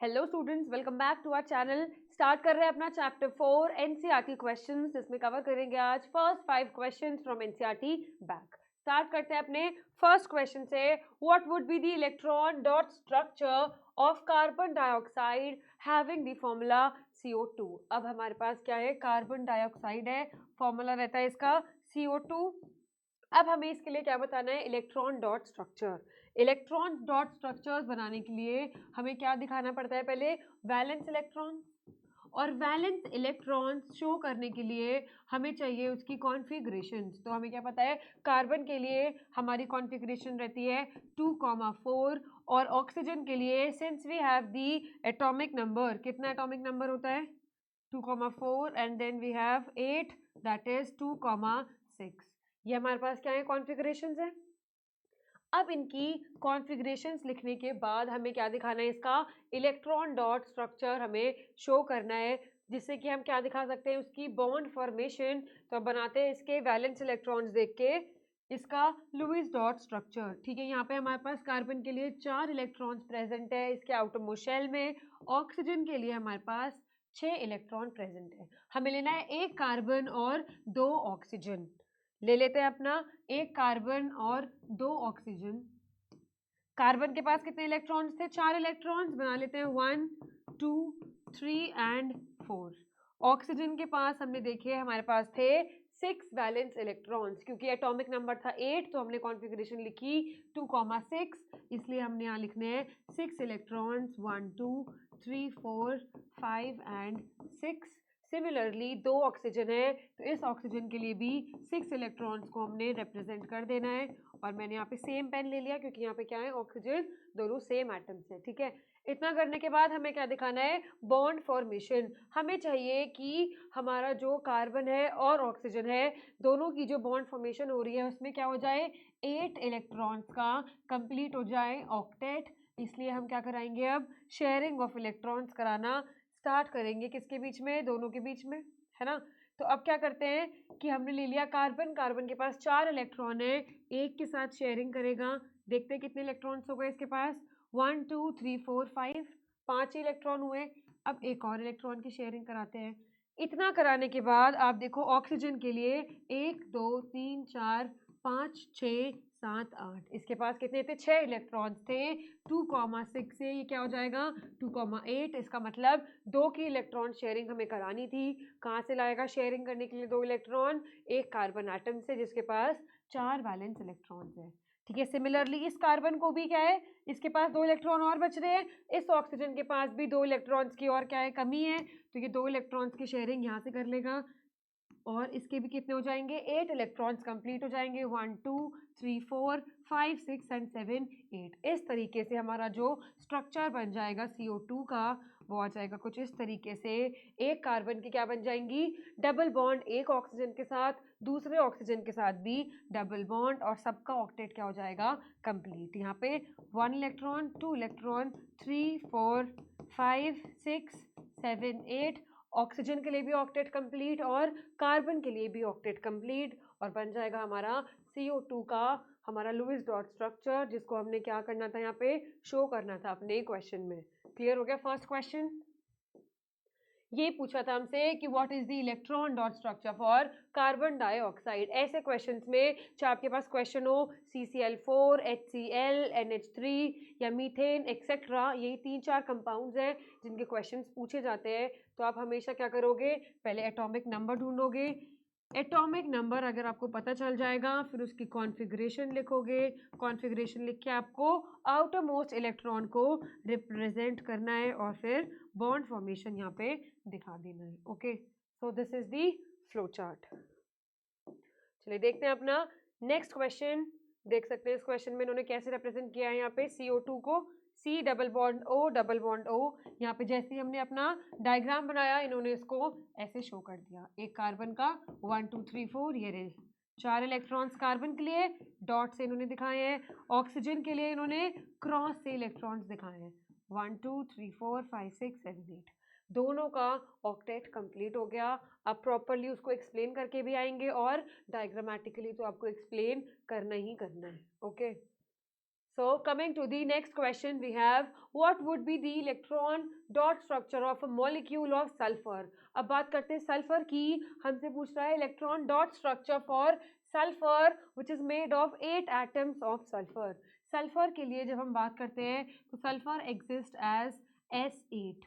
Hello students, welcome back to our channel. Start कर रहे हैं अपना चैप्टर 4 एनसीईआरटी क्वेश्चंस, जिसमें कवर करेंगे आज first 5 questions from NCERT back. Start करते हैं अपने फर्स्ट क्वेश्चन से। What would be the electron dot structure of carbon dioxide having the formula CO2। अब हमारे पास क्या है, कार्बन डाइऑक्साइड है, फॉर्मूला रहता है इसका CO2। अब हमें इसके लिए क्या बताना है, electron dot structure. Electron dot structures बनाने के लिए हमें क्या दिखाना पड़ता है, पहले वैलेंस इलेक्ट्रॉन। और वैलेंस इलेक्ट्रॉन्स शो करने के लिए हमें चाहिए उसकी कॉन्फ़िगरेशन। तो हमें क्या पता है, कार्बन के लिए हमारी कॉन्फ़िगरेशन रहती है 2,4 और ऑक्सीजन के लिए since we have the atomic number, कितना एटॉमिक नंबर होता है 2,4 and then we have 8 that is 2,6। ये हमारे पास क्या है, कॉन्फ़िगरेशंस है। अब इनकी कॉन्फ़िगरेशंस लिखने के बाद हमें क्या दिखाना है, इसका इलेक्ट्रॉन डॉट स्ट्रक्चर हमें शो करना है, जिससे कि हम क्या दिखा सकते हैं, उसकी बॉन्ड फॉर्मेशन। तो अब बनाते हैं इसके वैलेंस इलेक्ट्रॉन्स देख के इसका लुईस डॉट स्ट्रक्चर। ठीक है, यहाँ पे हमारे पास कार्बन के लिए 4 इलेक्ट्रॉन्स प्रेजेंट है इसके आउटरमोस्ट शेल में। ऑक्सीजन के लिए हमारे पास 6 इलेक्ट्रॉन प्रेजेंट है। हमें लेना है एक कार्बन और 2 ऑक्सीजन। ले लेते हैं अपना एक कार्बन और 2 ऑक्सीजन। कार्बन के पास कितने इलेक्ट्रॉन्स थे, 4 इलेक्ट्रॉन्स, बना लेते हैं 1 2 3 एंड 4। ऑक्सीजन के पास हमने देखे हमारे पास थे 6 वैलेंस इलेक्ट्रॉन्स, क्योंकि एटॉमिक नंबर था 8 तो हमने कॉन्फ़िगरेशन लिखी 2,6, इसलिए हमने यहाँ लिखने हैं 6 इलेक्ट्रॉन्स 1 2 3 4 5 एंड 6। सिमिलरली 2 ऑक्सीजन है तो इस ऑक्सीजन के लिए भी 6 इलेक्ट्रॉन्स को हमने रिप्रेजेंट कर देना है। और मैंने यहाँ पे सेम पेन ले लिया क्योंकि यहाँ पे क्या है, ऑक्सीजन दोनों सेम एटम्स है। ठीक है, इतना करने के बाद हमें क्या दिखाना है, बॉन्ड फॉर्मेशन। हमें चाहिए कि हमारा जो कार्बन है और ऑक्सीजन है दोनों की जो बॉन्ड फॉर्मेशन हो रही है उसमें क्या हो जाए, 8 इलेक्ट्रॉन्स का कंप्लीट हो जाए ऑक्टेट। इसलिए हम क्या कराएंगे, अब शेयरिंग ऑफ इलेक्ट्रॉन्स कराना स्टार्ट करेंगे, किसके बीच में, दोनों के बीच में, है ना। तो अब क्या करते हैं कि हमने ले लिया कार्बन, कार्बन के पास 4 इलेक्ट्रॉन है, एक के साथ शेयरिंग करेगा। देखते हैं कितने इलेक्ट्रॉन्स हो गए इसके पास, 1 2 3 4 5, 5 इलेक्ट्रॉन हुए। अब एक और इलेक्ट्रॉन की शेयरिंग कराते हैं। इतना कराने के बाद आप देखो ऑक्सीजन के लिए 1 2 3 4 5 6 7 8, इसके पास कितने थे, 6 इलेक्ट्रॉन्स थे। 2,6 से ये क्या हो जाएगा 2,8। इसका मतलब 2 की इलेक्ट्रॉन शेयरिंग हमें करानी थी। कहाँ से लाएगा शेयरिंग करने के लिए 2 इलेक्ट्रॉन, एक कार्बन एटम से जिसके पास 4 वैलेंस इलेक्ट्रॉन्स है। ठीक है, सिमिलरली इस कार्बन को भी क्या है, इसके पास 2 इलेक्ट्रॉन और बच रहे हैं। इस ऑक्सीजन के पास भी 2 इलेक्ट्रॉन्स की और क्या है, कमी है। तो ये 2 इलेक्ट्रॉन्स की शेयरिंग यहाँ से कर लेगा और इसके भी कितने हो जाएंगे, 8 इलेक्ट्रॉन्स कंप्लीट हो जाएंगे, 1 2 3 4 5 6 एंड 7 8। इस तरीके से हमारा जो स्ट्रक्चर बन जाएगा CO2 का वो आ जाएगा कुछ इस तरीके से। एक कार्बन की क्या बन जाएंगी, डबल बॉन्ड एक ऑक्सीजन के साथ, दूसरे ऑक्सीजन के साथ भी डबल बॉन्ड, और सबका ऑक्टेट क्या हो जाएगा, कंप्लीट। यहाँ पे 1 इलेक्ट्रॉन 2 इलेक्ट्रॉन 3 4 5 6 7 8, ऑक्सीजन के लिए भी ऑक्टेट कंप्लीट और कार्बन के लिए भी ऑक्टेट कंप्लीट, और बन जाएगा हमारा CO2 का हमारा लुईस डॉट स्ट्रक्चर, जिसको हमने क्या करना था, यहाँ पे शो करना था अपने क्वेश्चन में। क्लियर हो गया फर्स्ट क्वेश्चन। ये पूछा था हमसे कि what is the electron dot structure for carbon dioxide. ऐसे क्वेश्चंस में चाहे आपके पास क्वेश्चन हो CCl4 HCl NH3 या मीथेन एक्सेट्रा, यही 3-4 कंपाउंड्स हैं जिनके क्वेश्चंस पूछे जाते हैं। तो आप हमेशा क्या करोगे, पहले एटॉमिक नंबर ढूंढोगे। एटॉमिक नंबर अगर आपको पता चल जाएगा फिर उसकी कॉन्फ़िगरेशन लिखोगे। कॉन्फ़िगरेशन लिख के आपको आउटर मोस्ट इलेक्ट्रॉन को रिप्रेजेंट करना है और फिर बॉन्ड फॉर्मेशन यहाँ पे दिखा देना है। Okay, so this is the flow chart. चलिए देखते हैं अपना नेक्स्ट क्वेश्चन। देख सकते हैं इस क्वेश्चन में इन्होंने कैसे रिप्रेजेंट किया है, यहाँ पे CO2 को C double bond O double bond O। यहाँ पे जैसे ही हमने अपना डायग्राम बनाया इन्होंने इसको ऐसे शो कर दिया। एक कार्बन का 1 2 3 4, ये रहे 4 इलेक्ट्रॉन्स कार्बन के लिए डॉट से इन्होंने दिखाए हैं। ऑक्सीजन के लिए इन्होंने क्रॉस से इलेक्ट्रॉन्स दिखाए हैं, 1 2 3 4 5 6 7 8। दोनों का ऑक्टेट कंप्लीट हो गया। अब प्रॉपरली उसको एक्सप्लेन करके भी आएंगे और डायग्रामेटिकली तो आपको एक्सप्लेन करना ही करना है। Okay, So coming to the next question, we have what would be the electron dot structure of a molecule of sulfur. अब बात करते हैं सल्फर की. हमसे पूछ रहा है electron dot structure for sulphur which is made of 8 atoms of sulphur. Sulphur के लिए जब हम बात करते हैं तो sulphur exist as S8.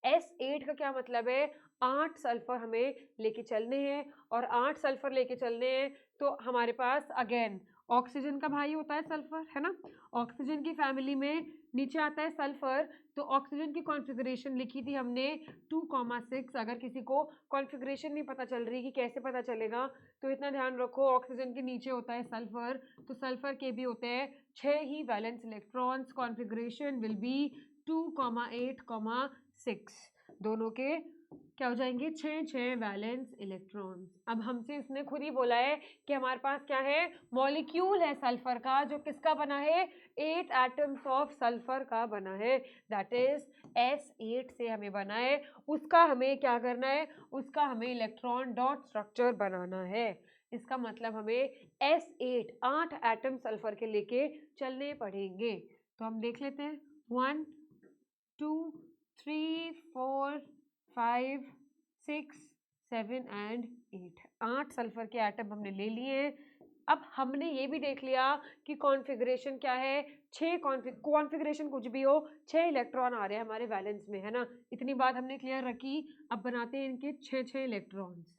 S8 का क्या मतलब है? 8 सल्फर हमें लेके चलने हैं और 8 सल्फर लेके चलने हैं तो हमारे पास अगेन ऑक्सीजन का भाई होता है सल्फर, है ना. ऑक्सीजन की फैमिली में नीचे आता है सल्फर. तो ऑक्सीजन की कॉन्फ़िगरेशन लिखी थी हमने 2,6. अगर किसी को कॉन्फ़िगरेशन नहीं पता चल रही कि कैसे पता चलेगा तो इतना ध्यान रखो, ऑक्सीजन के नीचे होता है सल्फर. तो सल्फर के भी होते हैं 6 ही valence electrons. Configuration will be 2,8,6. दोनों के क्या हो जाएंगे? 6 वैलेंस इलेक्ट्रॉन्स. अब हमसे इसने खुद ही बोला है कि हमारे पास क्या है? मॉलिक्यूल है सल्फर का जो किसका बना है? 8 एटम्स ऑफ सल्फर का बना है. दैट इज S8 से हमें बना है. उसका हमें क्या करना है? उसका हमें इलेक्ट्रॉन डॉट स्ट्रक्चर बनाना है. इसका मतलब हमें S8 8 एटम सल्फर के लेके चलने पड़ेंगे. तो हम देख लेते हैं 1 2 3 4 5 6 7 एंड 8. 8 सल्फर के एटम हमने ले लिए हैं. अब हमने ये भी देख लिया कि कॉन्फ़िगरेशन क्या है. 6 कॉन्फ़िगरेशन कुछ भी हो, 6 इलेक्ट्रॉन आ रहे हैं हमारे वैलेंस में, है ना. इतनी बात हमने क्लियर रखी. अब बनाते हैं इनके 6 इलेक्ट्रॉन्स.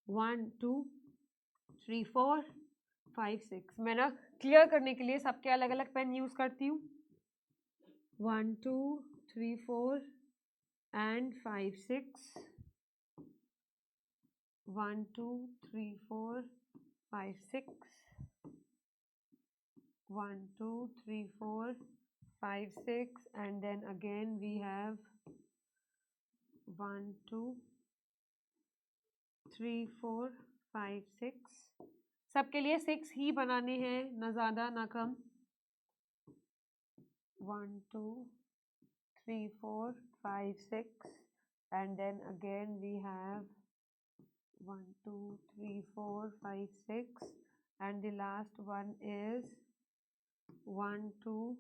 1 2 3 4 5 6. मैं ना क्लियर करने के लिए सबके अलग अलग पेन यूज़ करती हूँ. 1 2 3 4 and 5 6. 1 2 3 4 5 6. 1 2 3 4 5 6 and then again we have 1 2 3 4 5 6. सबके लिए 6 ही बनाने हैं, ना ज़्यादा ना कम. 1 2 3 4 5 6 and then again we have 1 2 3 4 5 6 and the last one is 1 2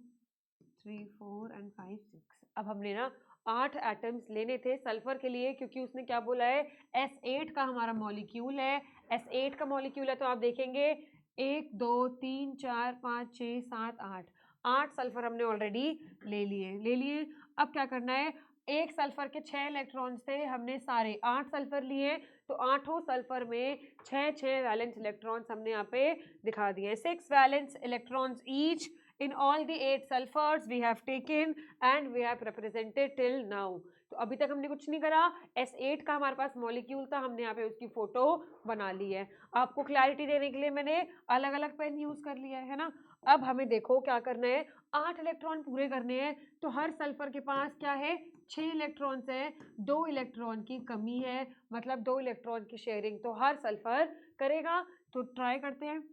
3 4 and 5 6. अब हमने ना 8 एटम्स लेने थे सल्फर के लिए क्योंकि उसने क्या बोला है? S8 का हमारा मॉलिक्यूल है. S8 का मॉलिक्यूल है तो आप देखेंगे 1 2 3 4 5 6 7 8. 8 सल्फर हमने ऑलरेडी ले लिए. अब क्या करना है? एक सल्फर के 6 इलेक्ट्रॉन्स थे, हमने सारे 8 सल्फर लिए तो 8 सल्फर में 6 वैलेंस इलेक्ट्रॉन्स हमने यहाँ पे दिखा दिए. 6 valence electrons each in all the 8 sulfurs we have taken and we have represented till now. तो अभी तक हमने कुछ नहीं करा. S8 का हमारे पास मॉलिक्यूल था, हमने यहाँ पे उसकी फोटो बना ली है. आपको क्लैरिटी देने के लिए मैंने अलग अलग पेन यूज कर लिया है ना. अब हमें देखो क्या करना है. 8 इलेक्ट्रॉन पूरे करने हैं तो हर सल्फर के पास क्या है? 6 इलेक्ट्रॉन्स है. 2 इलेक्ट्रॉन की कमी है, मतलब 2 इलेक्ट्रॉन की शेयरिंग तो हर सल्फर करेगा. तो ट्राई करते हैं.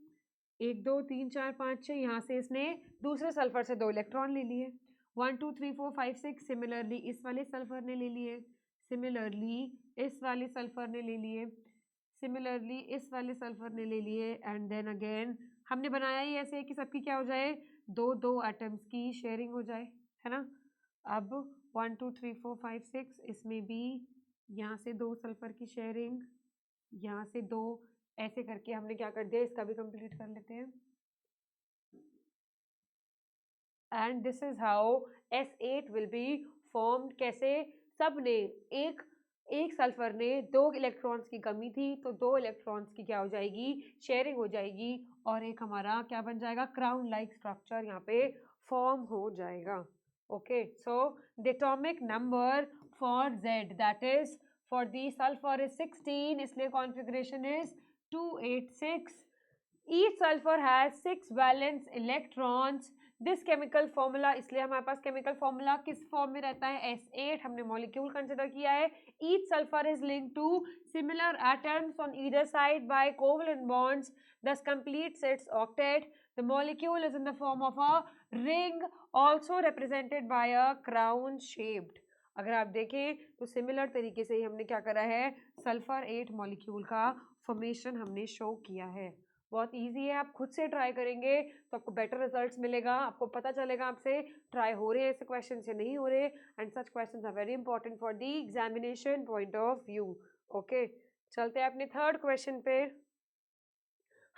1 2 3 4 5 6. यहाँ से इसने दूसरे सल्फर से 2 इलेक्ट्रॉन ले लिए. 1 2 3 4 5 6. सिमिलरली इस वाले सल्फर ने ले लिए. सिमिलरली इस वाले सल्फर ने ले लिए. सिमिलरली इस वाले सल्फर ने ले लिए. एंड देन अगेन हमने बनाया ही ऐसे कि सबकी क्या हो जाए? 2 एटम्स की शेयरिंग हो जाए, है ना. अब 1 2 3 4 5 6. इसमें भी यहाँ से 2 सल्फर की शेयरिंग, यहाँ से 2. ऐसे करके हमने क्या कर दिया? इसका भी कंप्लीट कर लेते हैं. And this is how S8 will be formed. कैसे? सब ने एक सल्फर ने 2 इलेक्ट्रॉन्स की कमी थी तो 2 इलेक्ट्रॉन्स की क्या हो जाएगी? शेयरिंग हो जाएगी और एक हमारा क्या बन जाएगा? क्राउन लाइक स्ट्रक्चर यहाँ पे फॉर्म हो जाएगा. Okay, so the atomic number for Z that is for the sulphur is 16, इसलिए configuration is 286. Each sulfur has 6 valence electrons. This chemical formula, इसलिए हमारे पास chemical formula किस फॉर्म में रहता है? S8. हमने मॉलिक्यूल कंसिडर किया है. Each sulfur is linked to similar atoms on either side by covalent bonds, thus completes its octet. The molecule is in the form of a ring, also represented by a crown shaped. अगर आप देखें तो similar तरीके से ही हमने क्या करा है? सल्फर 8 मॉलिक्यूल का फॉर्मेशन हमने शो किया है. बहुत इजी है, आप खुद से ट्राई करेंगे तो आपको बेटर रिजल्ट्स मिलेगा, आपको पता चलेगा आपसे ट्राई हो रहे हैं ऐसे क्वेश्चन या नहीं हो रहे, and such questions are very important for the examination point of view. Okay, चलते हैं अपने थर्ड क्वेश्चन पे।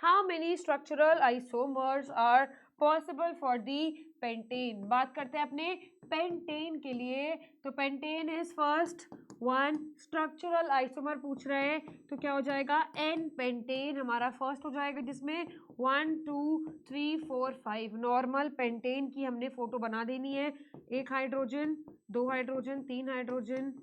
How many structural isomers are possible for the pentane. बात करते हैं अपने पेंटेन के लिए, तो pentane is first one structural isomer पूछ रहे हैं, तो क्या हो जाएगा एन पेंटेन हमारा फर्स्ट हो जाएगा, जिसमें 1 2 3 4 5 नॉर्मल पेंटेन की हमने फोटो बना देनी है। एक हाइड्रोजन, दो हाइड्रोजन, तीन हाइड्रोजन,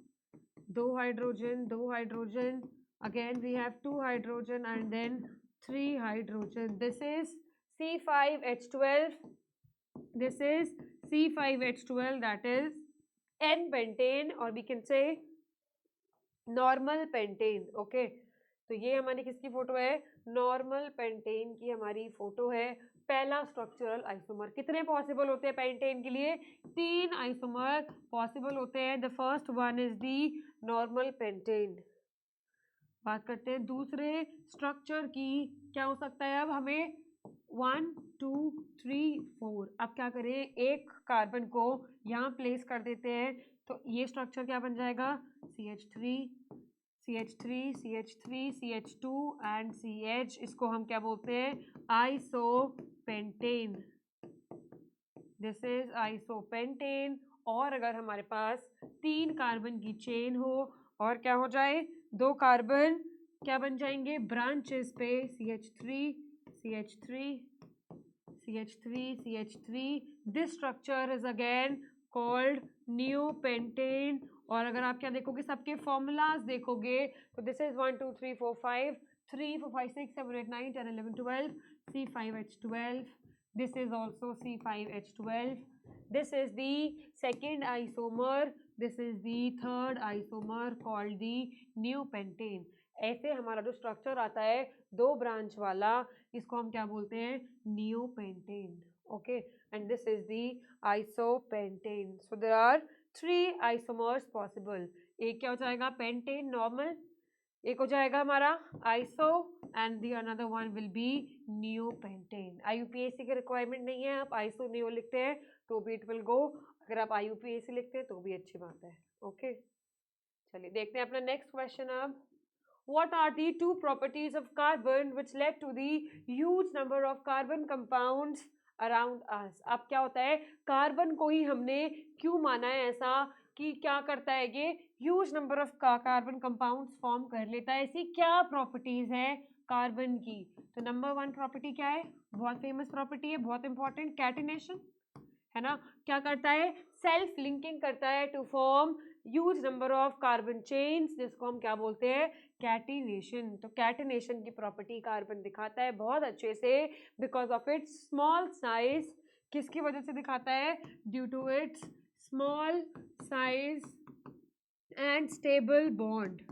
दो हाइड्रोजन, दो hydrogen, again we have two hydrogen and then three hydrogen. This is C5H12, this is C5H12, that is N-pentane, or we can say normal pentane. Okay, तो ये हमारी किसकी फोटो है, normal pentane की हमारी photo है। पहला स्ट्रक्चरल आइसोमर, कितने पॉसिबल होते हैं पेंटेन के लिए, 3 आइसोमर पॉसिबल होते हैं। The first one is the normal pentane. बात करते हैं दूसरे स्ट्रक्चर की, क्या हो सकता है, अब हमें 1 2 3 4, अब क्या करें, एक कार्बन को यहाँ प्लेस कर देते हैं, तो ये स्ट्रक्चर क्या बन जाएगा, CH3 CH3 CH3 CH2 and CH, इसको हम क्या बोलते हैं, आइसोपेंटेन। This is isopentane. और अगर हमारे पास 3 कार्बन की चेन हो और क्या हो जाए, 2 कार्बन क्या बन जाएंगे ब्रांचेस पे, CH3 CH3 CH3 CH3, this structure is again called neopentane. और अगर आप क्या देखोगे, सबके फॉर्मूलाज देखोगे, तो this is 1 2 3 4 5 3 4 5 6 7 8 9 10 11 12 C5H12, this is also C5H12, this is the second isomer, this is the third isomer called the neopentane। ऐसे हमारा जो स्ट्रक्चर आता है 2 ब्रांच वाला, इसको हम क्या बोलते हैं, neopentane. Okay, and this is the isopentane. So there are 3 isomers possible. एक क्या हो जाएगा, पेंटेन नॉर्मल, एक हो जाएगा हमारा iso, and the another one will be neopentane. IUPAC की रिक्वायरमेंट नहीं है, आप आइसो नियो लिखते हैं तो भी इट विल गो, अगर आप IUPAC लिखते हैं तो भी अच्छी बात है। ओके, चलिए देखते हैं अपना नेक्स्ट क्वेश्चन। अब what are the 2 properties of carbon which led to the huge number of carbon compounds around us। अब क्या होता है, कार्बन को ही हमने क्यों माना है ऐसा कि क्या करता है, ये huge number of carbon compounds form कर लेता है, ऐसी क्या प्रॉपर्टीज है कार्बन की। तो नंबर 1 प्रॉपर्टी क्या है, बहुत फेमस प्रॉपर्टी है, बहुत इंपॉर्टेंट, कैटिनेशन है ना। क्या करता है, सेल्फ लिंकिंग करता है to form huge number of carbon chains, जिसको हम क्या बोलते हैं, कैटिनेशन। तो कैटिनेशन की प्रॉपर्टी कार्बन दिखाता है बहुत अच्छे से, because of its small size. किसकी वजह से दिखाता है, due to its small size and stable bond,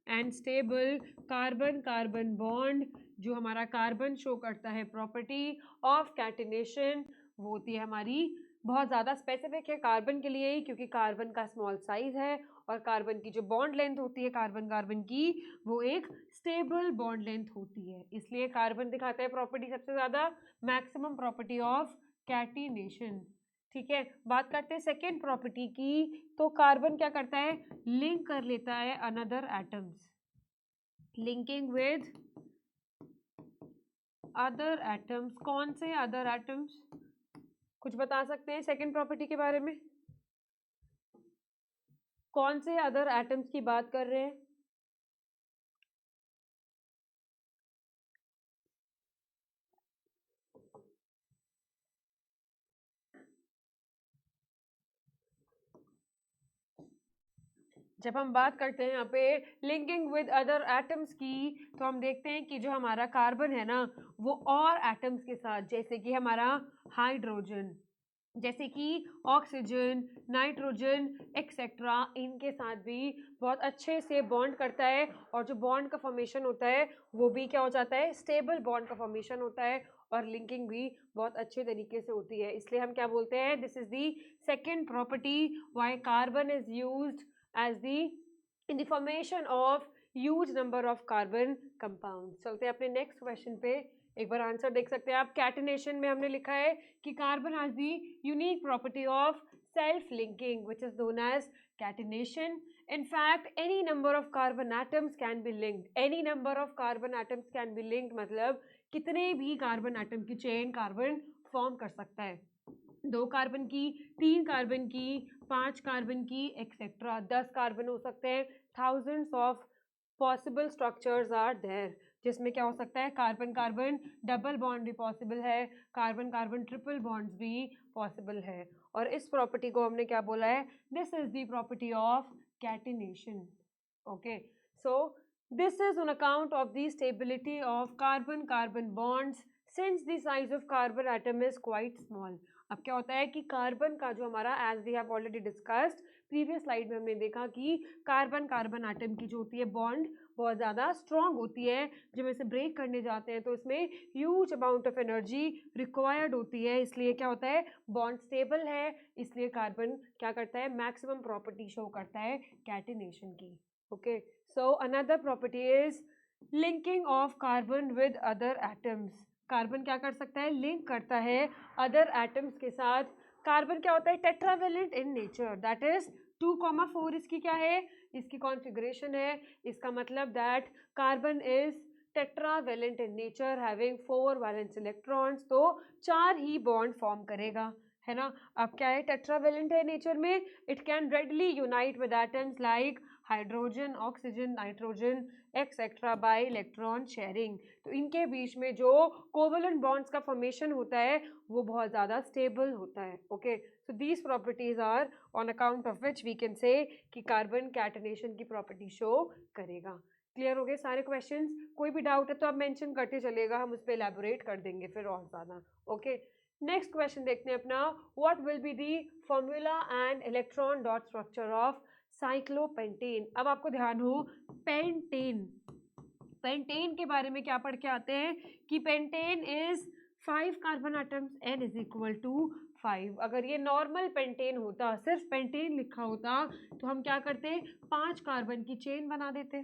and stable carbon carbon bond. जो हमारा कार्बन शो करता है प्रॉपर्टी ऑफ कैटिनेशन, वो होती है हमारी बहुत ज़्यादा स्पेसिफिक है कार्बन के लिए ही, क्योंकि कार्बन का स्मॉल साइज है, और कार्बन की जो बॉन्ड लेंथ होती है कार्बन कार्बन की, वो एक स्टेबल बॉन्ड लेंथ होती है, इसलिए कार्बन दिखाता है प्रॉपर्टी सबसे ज़्यादा, मैक्सिमम प्रॉपर्टी ऑफ कैटिनेशन। ठीक है, बात करते हैं सेकेंड प्रॉपर्टी की, तो कार्बन क्या करता है, लिंक कर लेता है another atoms, linking with other atoms. कौन से अदर एटम्स, कुछ बता सकते हैं सेकेंड प्रॉपर्टी के बारे में, कौन से अदर एटम्स की बात कर रहे हैं। जब हम बात करते हैं यहाँ पे लिंकिंग विद अदर एटम्स की, तो हम देखते हैं कि जो हमारा कार्बन है ना, वो और एटम्स के साथ, जैसे कि हमारा हाइड्रोजन, जैसे कि ऑक्सीजन, नाइट्रोजन एक्सेट्रा, इनके साथ भी बहुत अच्छे से बॉन्ड करता है, और जो बॉन्ड का फॉर्मेशन होता है वो भी क्या हो जाता है, स्टेबल बॉन्ड का फॉर्मेशन होता है, और लिंकिंग भी बहुत अच्छे तरीके से होती है। इसलिए हम क्या बोलते हैं, this is the second property why carbon is used as the in the formation of huge number of carbon compound. चलते हैं अपने नेक्स्ट क्वेश्चन पे, एक बार आंसर देख सकते हैं आप। कैटिनेशन में हमने लिखा है कि carbon has the unique property of self linking which is known as catenation. In fact, any number of carbon atoms can be linked. Any number of carbon atoms can be linked मतलब कितने भी carbon atom की chain carbon form कर सकता है। 2 carbon की, 3 carbon की, 5 carbon की, एक्सेट्रा 10 कार्बन हो सकते हैं। Thousands of possible structures are there, जिसमें क्या हो सकता है, कार्बन कार्बन डबल बॉन्ड भी पॉसिबल है, कार्बन कार्बन ट्रिपल बॉन्ड्स भी पॉसिबल है। और इस प्रॉपर्टी को हमने क्या बोला है, this is the property of catenation. Okay, so this is on account of the stability of carbon-carbon bonds since the size of carbon atom is quite small. अब क्या होता है कि कार्बन का जो हमारा, as we have already discussed previous slide में हमने देखा कि कार्बन कार्बन एटम की जो होती है बॉन्ड बहुत ज़्यादा स्ट्रॉन्ग होती है। जब इसे ब्रेक करने जाते हैं तो इसमें huge amount of energy required होती है, इसलिए क्या होता है, बॉन्ड स्टेबल है, इसलिए कार्बन क्या करता है, मैक्सिमम प्रॉपर्टी शो करता है कैटिनेशन की। Okay, so another property is linking of carbon with other atoms. Carbon क्या कर सकता है, लिंक करता है अदर एटम्स के साथ। कार्बन क्या होता है, tetravalent in nature, that is 2,4 इसकी क्या है, इसकी कॉन्फ़िगरेशन है। इसका मतलब that carbon is tetravalent in nature having 4 valence electrons, तो 4 ही बॉन्ड फॉर्म करेगा, है ना। अब क्या है, टेट्रावेलेंट है नेचर में, it can readily unite with atoms like hydrogen, oxygen, nitrogen etcetera by electron sharing. तो इनके बीच में जो कोवलेंट बॉन्ड्स का फॉर्मेशन होता है वो बहुत ज़्यादा स्टेबल होता है। Okay, so these properties are on account of which we can say कि कार्बन कैटिनेशन की प्रॉपर्टी शो करेगा। क्लियर हो गए सारे क्वेश्चंस? कोई भी डाउट है तो आप मेंशन करते चलेगा, हम उस पर एलैबोरेट कर देंगे फिर और ज़्यादा। ओके, नेक्स्ट क्वेश्चन देखते हैं अपना, what will be the formula and electron dot structure of cyclopentane. अब आपको ध्यान हो, पेंटेन, पेंटेन के बारे में क्या पढ़ के आते हैं कि pentane is 5 carbon atoms, n is equal to 5। अगर ये नॉर्मल पेंटेन होता, सिर्फ पेंटेन लिखा होता, तो हम क्या करते, 5 कार्बन की चेन बना देते।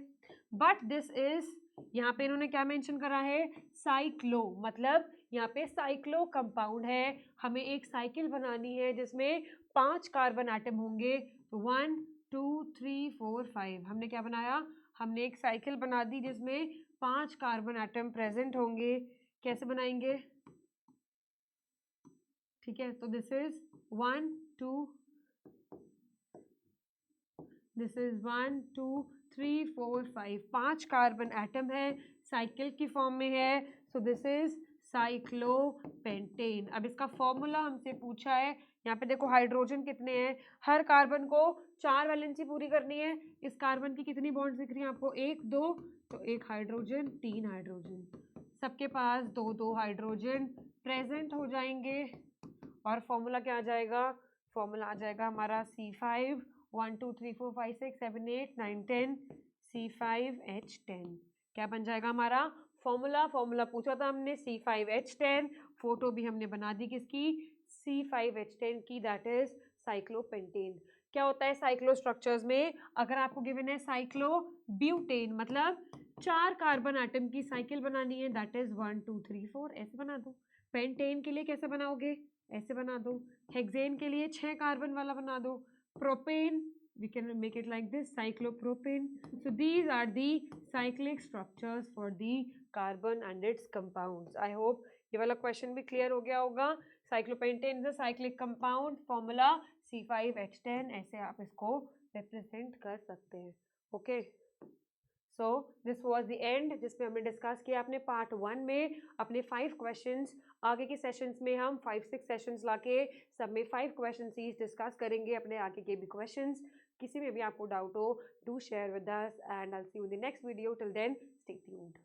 बट दिस इज, यहाँ पे इन्होंने क्या मेंशन करा है, साइक्लो, मतलब यहाँ पे साइक्लो कंपाउंड है। हमें एक साइकिल बनानी है जिसमें 5 कार्बन एटम होंगे, 1 2 3 4 5। हमने क्या बनाया, हमने एक साइकिल बना दी जिसमें 5 कार्बन एटम प्रेजेंट होंगे। कैसे बनाएंगे, ठीक है, तो this is 1 2, this is 1 2 3 4 5, 5 carbon atom है, साइकिल की फॉर्म में है, सो दिस इज साइक्लोपेंटेन। अब इसका फॉर्मूला हमसे पूछा है, यहाँ पे देखो हाइड्रोजन कितने हैं, हर कार्बन को 4 वैलेंसी पूरी करनी है। इस कार्बन की कितनी बॉन्ड दिख रही है आपको, 1 2, तो 1 हाइड्रोजन 3 हाइड्रोजन, सबके पास 2 2 हाइड्रोजन प्रेजेंट हो जाएंगे। और फॉर्मूला क्या आ जाएगा, फॉर्मूला आ जाएगा हमारा C5, 1 2 3 4 5 6 7 8 9 10, C5H10। क्या बन जाएगा हमारा फॉर्मूला, फॉर्मूला पूछा था हमने C5H10, फोटो भी हमने बना दी किसकी, C5H10 की, दैट इज साइक्लोपेंटेन। क्या होता है साइक्लो स्ट्रक्चर्स में, अगर आपको गिवन है साइक्लो ब्यूटेन, मतलब 4 कार्बन एटम की साइकिल बनानी है, दैट इज 1 2 3 4, ऐसे बना दो। पेंटेन के लिए कैसे बनाओगे, ऐसे बना दो। हेक्सेन के लिए 6 कार्बन वाला बना दो। Propane, we can make it like this, cyclopropane. So these are the cyclic structures for the carbon and its compounds. I hope ये वाला क्वेश्चन भी क्लियर हो गया होगा। Cyclopentane is a cyclic compound, formula C5H10, ऐसे आप इसको represent कर सकते हैं। Okay, so this was the end, जिसमें हमने डिस्कस किया अपने पार्ट 1 में अपने 5 क्वेश्चंस। आगे के सेशंस में हम 5-6 सेशंस लाके सब में 5 क्वेश्चन सीरीज डिस्कस करेंगे, अपने आगे के भी क्वेश्चंस। किसी में भी आपको डाउट हो, do share with us and I will see you in the next video. Till then stay tuned.